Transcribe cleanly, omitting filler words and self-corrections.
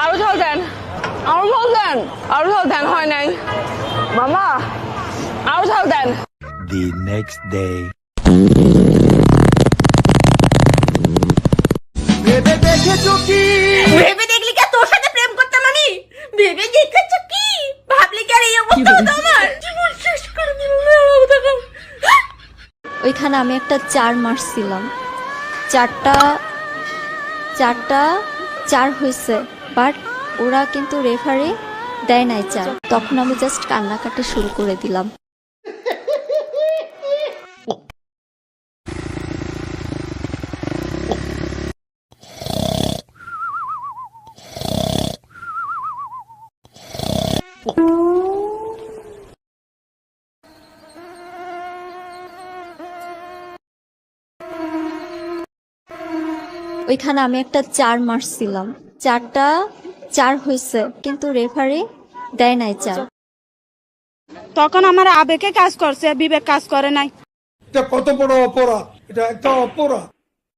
আরো ঝাল দেন, আরো ঝাল দেন, আরো ঝাল দেন, হয় নাই মামা, আরো ঝাল দেন। The next day. ভেবে দেখেছো কি? ভেবে দেখলি কি আর তোর সাথে প্রেম করতাম আমি? ভেবে দেখেছো কি? ভাবলি কি আর এই অবস্থা হতো আমার? জীবন শেষ করে দিল। ওইখানে আমি একটা 4 মারছিলাম, চারটা 4 হয়েছে, বাট ওরা কিন্তু রেফারি দেয় নাই 4। তখন আমি জাস্ট কান্নাকাটি শুরু করে দিলাম। ওইখানে আমি একটা 4 মারছিলাম, চারটা 4 হয়েছে, কিন্তু রেফারি দেয় নাই 4। তখন আমার আবেগে কাজ করছে, বিবেক কাজ করে নাই। এটা কত বড় অপরাধ, এটা একটা অপরাধ।